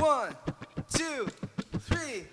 One, two, three.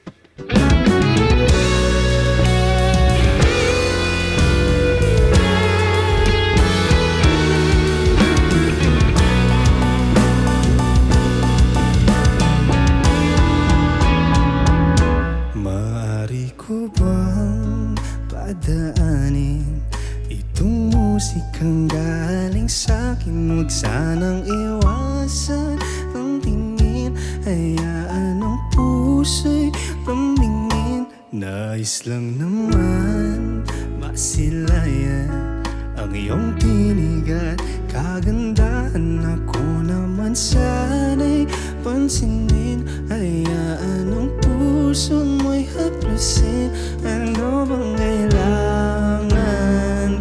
Maaari ko bang padaanin itong musikang galing sa'kin? Huwag sanang iwasan ang tingin, hayaan ang puso'y lamingin. Nais lang naman masilayan ang iyong tinig at kagandahan. Ako naman sana'y pansinin, hayaan ang puso mo'y haplusin. Ano bang kailangan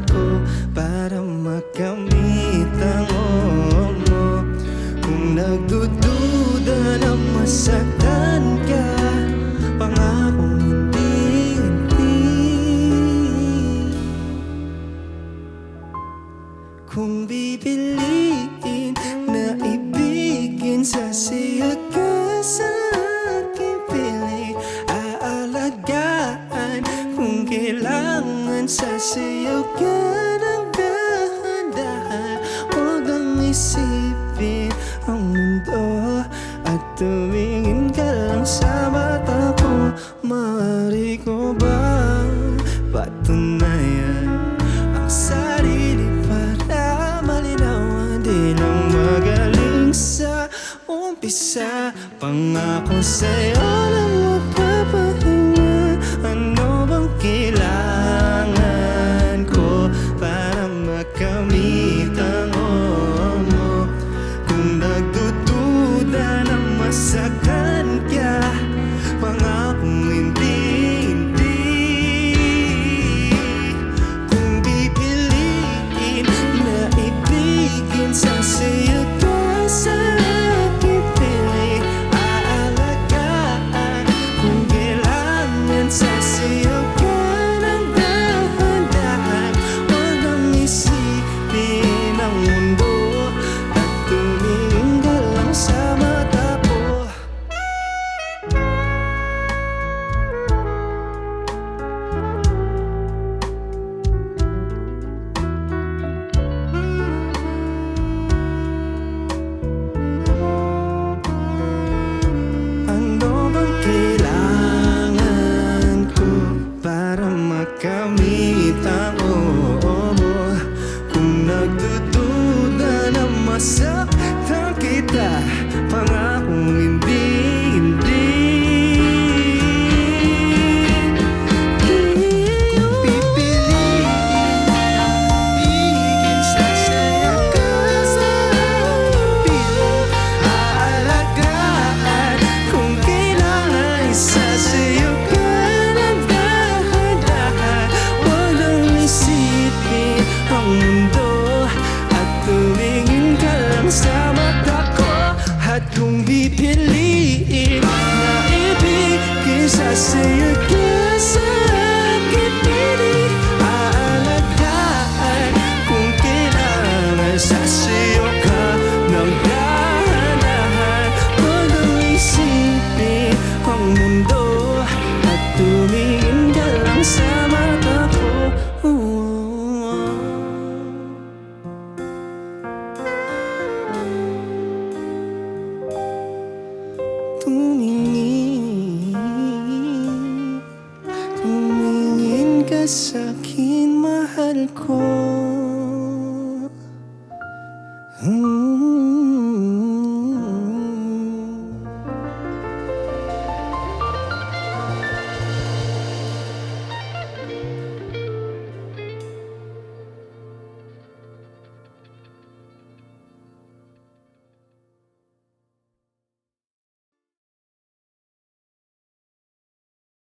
ko para makamit ang oo mo? Kung nagdududa na masaktan ka, pangakong hindi. Kung pipiliin na ibigin, sasaya ka sa aking piling. Aalagaan kung kailangan, sasayaw ka ng dahan-dahan. Huwag kang isipin ang mundo at tumingin ka lang sa mata ko. Maaari ko ba patunayan ang sarili para malinawan? Di lang magaling sa umpisa, pangako sa'yo lang magpapahinga. Ano bang kailangan ko para makamit ang oo mo? Kung nagdududa na masaktan ka, pangakong hindi. Kung pipiliin na ibigin, sasaya ka sa aking piling. Aalagaan kung kailangan, sasayaw ka ng dahan-dahan. Huwag kang isipin ang mundo at tumingin ka lang sa mata ko. Ano bang kailangan ko para makamit ang oo mo? Kung nagdududa na masaktan kita, pangakong hindi. Kung pipiliin na ibigin, sasaya ka sa aking piling. Aalagaan kung kailangan, sasayaw ka ng dahan-dahan. Huwag lang isipin ang mundo at tumingin ka lang sa mata ko. At kung pipiliin na ibigin, sasayaw ka sa aking piling. Aalagaan kung kailangan, sasayaw ka ng dahan-dahan. Huwag kang isipin ang mundo at tumingin ka lang sa mata ko. Tumingin ka sa'kin, mahal ko.